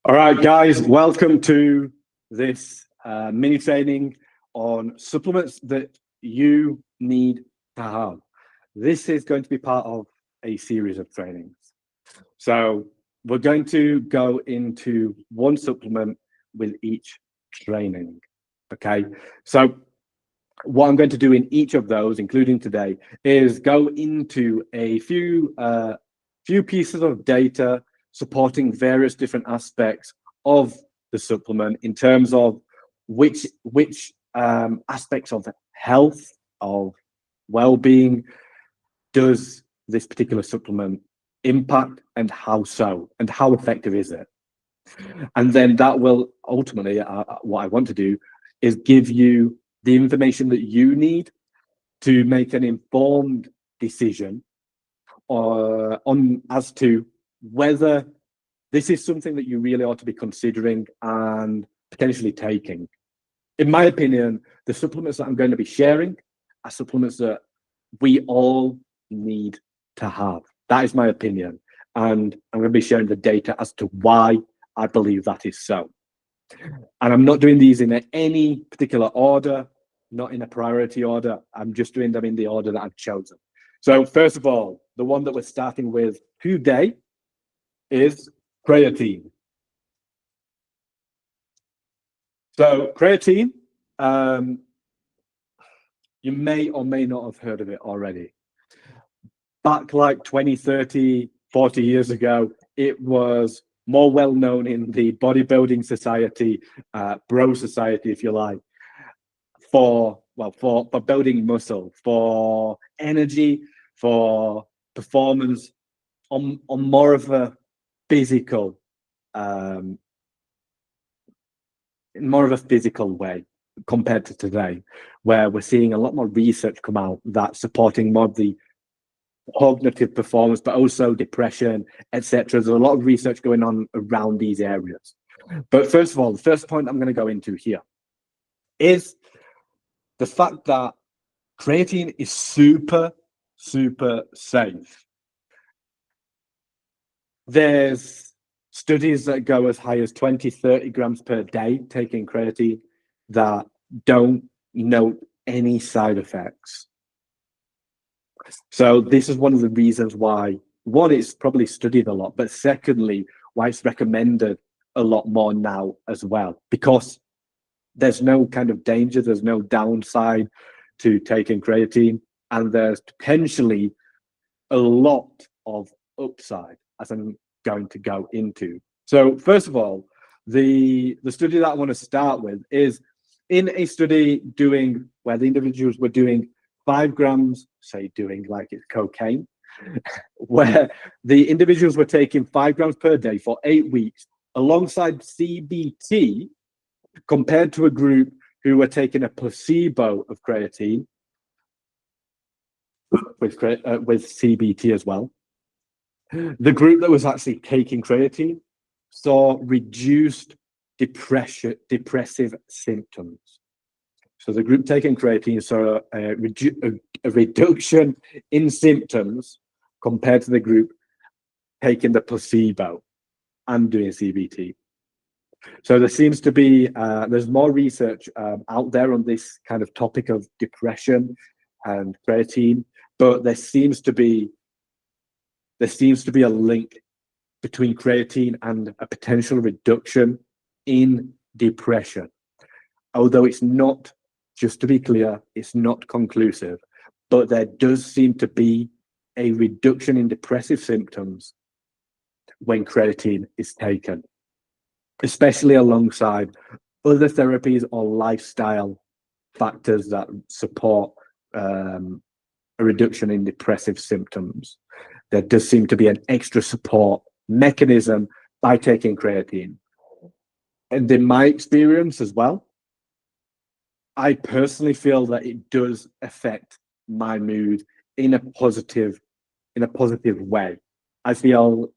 All right, guys, welcome to this mini training on supplements that you need to have. This is going to be part of a series of trainings. So we're going to go into one supplement with each training, okay? So what I'm going to do in each of those, including today, is go into a few pieces of data supporting various different aspects of the supplement in terms of which aspects of health, of well-being does this particular supplement impact, and how so, and how effective is it. And then that will ultimately, what I want to do is give you the information that you need to make an informed decision on as to whether this is something that you really ought to be considering and potentially taking. In my opinion, the supplements that I'm going to be sharing are supplements that we all need to have. That is my opinion. And I'm going to be sharing the data as to why I believe that is so. And I'm not doing these in any particular order, not in a priority order. I'm just doing them in the order that I've chosen. So first of all, the one that we're starting with today is creatine. So creatine, you may or may not have heard of it already. Back like 20, 30, 40 years ago, it was more well known in the bodybuilding society, bro society, if you like, for building muscle, for energy, for performance on more of a physical, way compared to today, where we're seeing a lot more research come out that's supporting more of the cognitive performance, but also depression, etc. There's a lot of research going on around these areas. But first of all, the first point I'm going to go into here is the fact that creatine is super safe. There's studies that go as high as 20-30 grams per day taking creatine that don't note any side effects. So this is one of the reasons why, one, it's probably studied a lot, but secondly, why it's recommended a lot more now as well, because there's no kind of danger, there's no downside to taking creatine, and there's potentially a lot of upside, as I'm going to go into. So first of all, the study that I want to start with is in a study where the individuals were doing 5 grams, say doing like it's cocaine, where the individuals were taking 5 grams per day for 8 weeks alongside CBT, compared to a group who were taking a placebo of creatine with CBT as well. The group that was actually taking creatine saw reduced depressive symptoms. So the group taking creatine saw a reduction in symptoms compared to the group taking the placebo and doing CBT. So there seems to be there's more research out there on this kind of topic of depression and creatine, but there seems to be a link between creatine and a potential reduction in depression. Although it's not, just to be clear, it's not conclusive, but there does seem to be a reduction in depressive symptoms when creatine is taken, especially alongside other therapies or lifestyle factors that support a reduction in depressive symptoms. There does seem to be an extra support mechanism by taking creatine. And in my experience as well, I personally feel that it does affect my mood in a positive way. I feel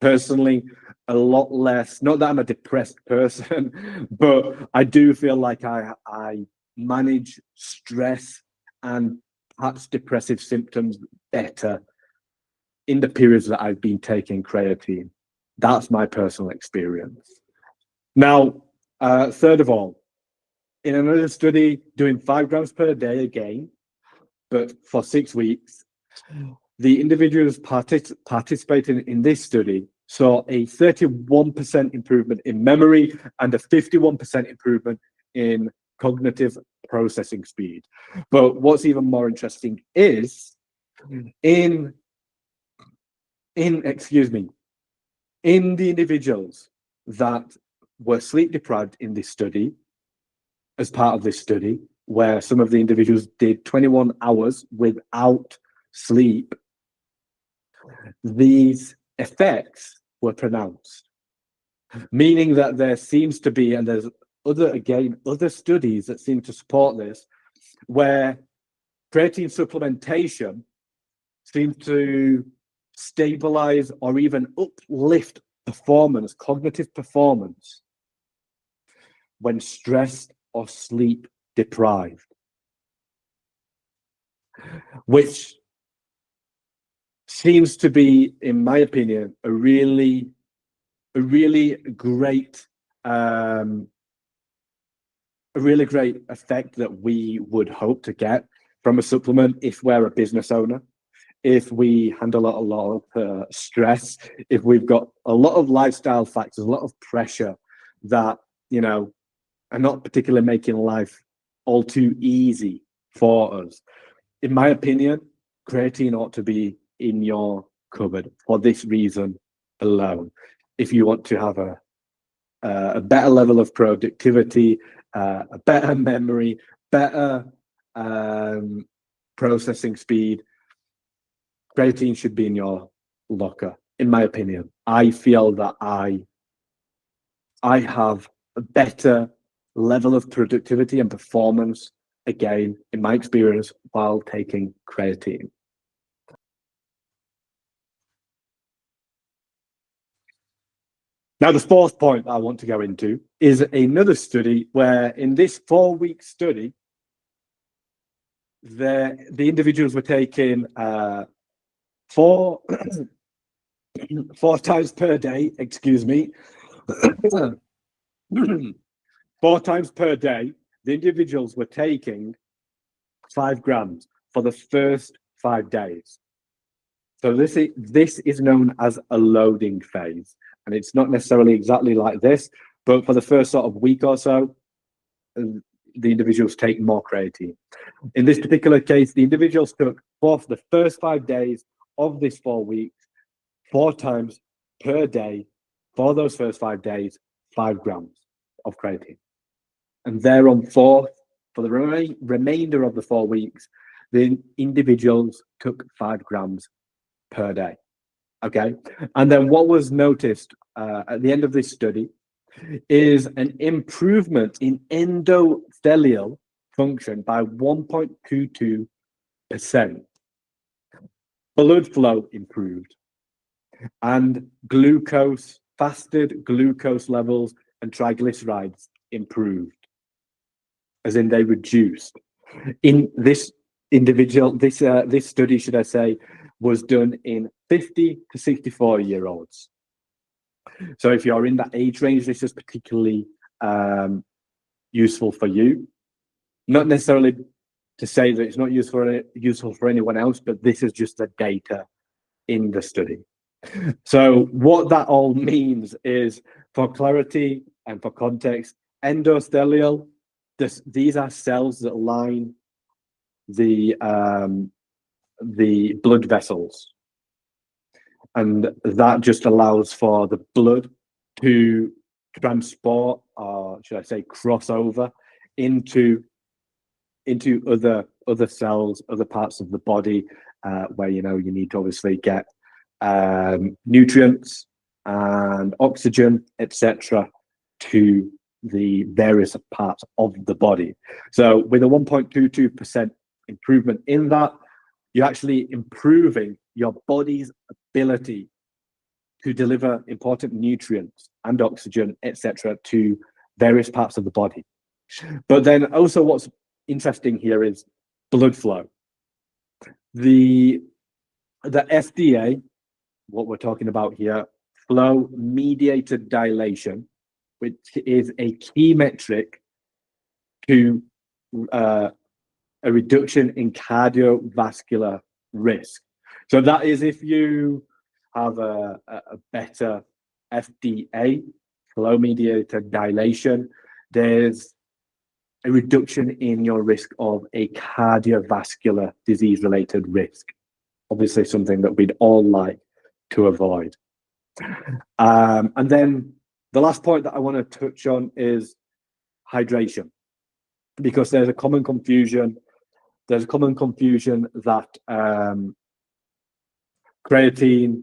personally a lot less, not that I'm a depressed person, but I do feel like I manage stress and perhaps depressive symptoms better in the periods that I've been taking creatine. That's my personal experience. Now, third of all, in another study, doing 5 grams per day again, but for 6 weeks, the individuals participating in this study saw a 31% improvement in memory and a 51% improvement in cognitive processing speed. But what's even more interesting is in the individuals that were sleep deprived in this study, as part of this study, where some of the individuals did 21 hours without sleep, these effects were pronounced, meaning that there seems to be, and there's other studies that seem to support this, where creatine supplementation seems to stabilize or even uplift performance, cognitive performance, when stressed or sleep deprived, which seems to be, in my opinion, a really great effect that we would hope to get from a supplement if we're a business owner, if we handle a lot of stress, if we've got a lot of lifestyle factors, a lot of pressure that, you know, are not particularly making life all too easy for us. In my opinion, creatine ought to be in your cupboard for this reason alone. If you want to have a better level of productivity, a better memory, better processing speed, creatine should be in your locker, in my opinion. I feel that I have a better level of productivity and performance, again, in my experience, while taking creatine. Now, the fourth point I want to go into is another study where, in this 4-week study, the individuals were taking 4 times per day, 4 times per day, the individuals were taking 5 grams for the first 5 days. So this is known as a loading phase, and it's not necessarily exactly like this, but for the first sort of week or so, the individuals take more creatine. In this particular case, the individuals took for the first 5 days of this 4 weeks, 4 times per day for those first 5 days, 5 grams of creatine. And thereon for the remainder of the 4 weeks, the individuals took 5 grams per day. Okay. And then what was noticed at the end of this study is an improvement in endothelial function by 1.22%. Blood flow improved, and fasted glucose levels and triglycerides improved, as in they reduced. In this this study, should I say, was done in 50 to 64-year-olds. So if you're in that age range, this is particularly useful for you. Not necessarily to say that it's not useful for anyone else, but this is just the data in the study. So what that all means is, for clarity and for context, endothelial, these are cells that line the blood vessels, and that just allows for the blood to transport, or should I say cross over, into other cells, other parts of the body, where you need to obviously get nutrients and oxygen, etc., to the various parts of the body. So with a 1.22% improvement in that, you're actually improving your body's ability to deliver important nutrients and oxygen, etc., to various parts of the body. But then also what's interesting here is blood flow. The FDA, what we're talking about here, flow mediated dilation, which is a key metric to a reduction in cardiovascular risk. So that is if you have a better FDA, flow mediated dilation, there's a reduction in your risk of a cardiovascular disease related risk. Obviously something that we'd all like to avoid. And then the last point that I want to touch on is hydration, because there's a common confusion. There's a common confusion that creatine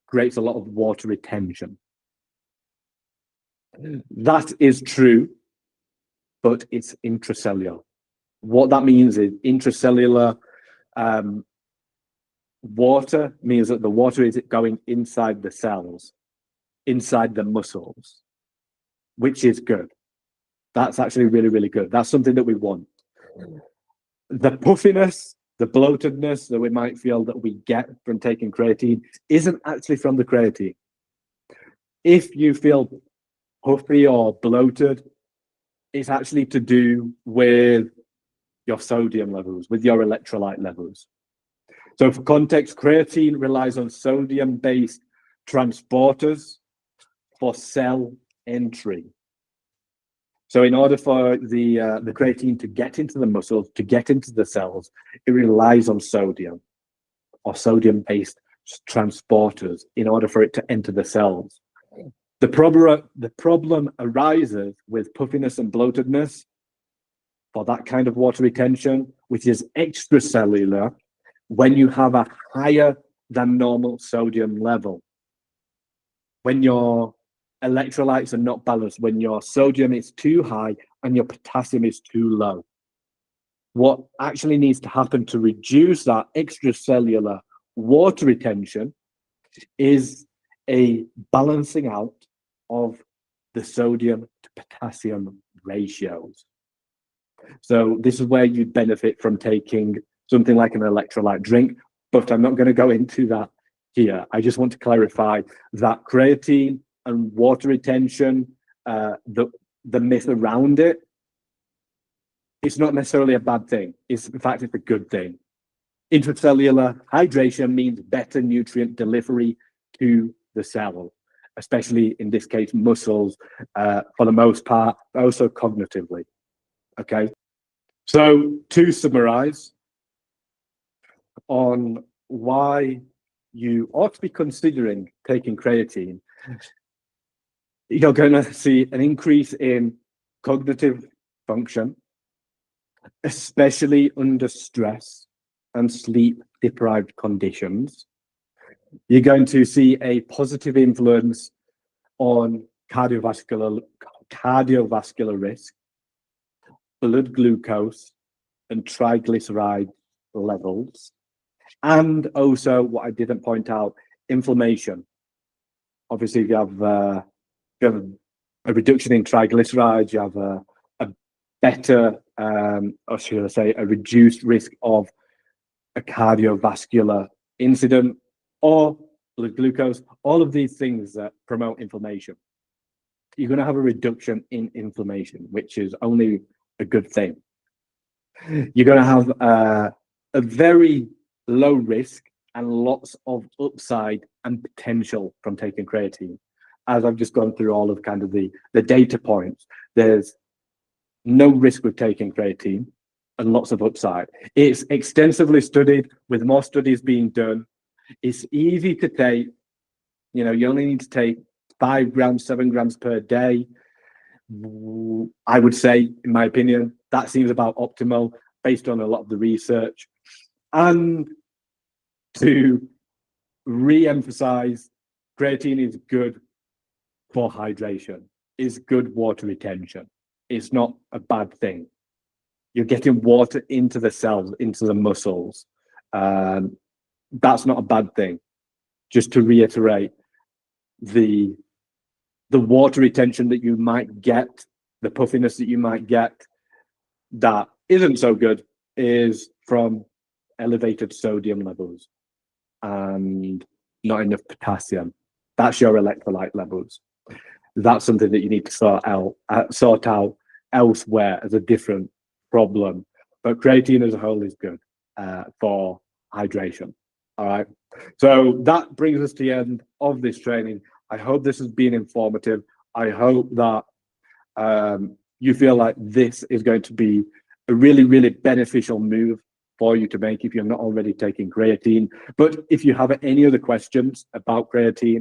creates a lot of water retention. That is true, but it's intracellular. What that means is intracellular water means that the water is going inside the cells, inside the muscles, which is good. That's actually really, really good. That's something that we want. The puffiness, the bloatedness that we might feel that we get from taking creatine isn't actually from the creatine. If you feel puffy or bloated, it's actually to do with your sodium levels, with your electrolyte levels. So for context, creatine relies on sodium-based transporters for cell entry. So in order for the creatine to get into the muscles, to get into the cells, it relies on sodium or sodium-based transporters in order for it to enter the cells. The problem arises with puffiness and bloatedness for that kind of water retention, which is extracellular, when you have a higher than normal sodium level. When your electrolytes are not balanced, when your sodium is too high and your potassium is too low. What actually needs to happen to reduce that extracellular water retention is a balancing out of the sodium to potassium ratios. So this is where you'd benefit from taking something like an electrolyte drink, but I'm not going to go into that here. I just want to clarify that creatine and water retention, the myth around it, it's not necessarily a bad thing. In fact, it's a good thing. Intracellular hydration means better nutrient delivery to the cell, especially in this case, muscles, for the most part, also cognitively. Okay. So to summarize on why you ought to be considering taking creatine, you're going to see an increase in cognitive function, especially under stress and sleep deprived conditions. You're going to see a positive influence on cardiovascular risk, blood glucose and triglyceride levels, and also what I didn't point out, inflammation. Obviously, if you have a reduction in triglycerides, you have a better, or should I say, a reduced risk of a cardiovascular incident or blood glucose. All of these things that promote inflammation. You're going to have a reduction in inflammation, which is only a good thing. You're going to have a very low risk and lots of upside and potential from taking creatine. As I've just gone through all of kind of the data points, there's no risk with taking creatine and lots of upside. It's extensively studied with more studies being done. It's easy to take. You know, you only need to take 5 grams, 7 grams per day. I would say, in my opinion, that seems about optimal based on a lot of the research. And to re-emphasize, creatine is good for hydration, is good water retention. It's not a bad thing. You're getting water into the cells, into the muscles. That's not a bad thing. Just to reiterate, the water retention that you might get, the puffiness that you might get, that isn't so good, is from elevated sodium levels. And not enough potassium. That's your electrolyte levels. That's something that you need to sort out elsewhere as a different problem. But creatine as a whole is good for hydration. All right. So that brings us to the end of this training. I hope this has been informative. I hope that you feel like this is going to be a really, really beneficial move for you to make if you're not already taking creatine. But if you have any other questions about creatine,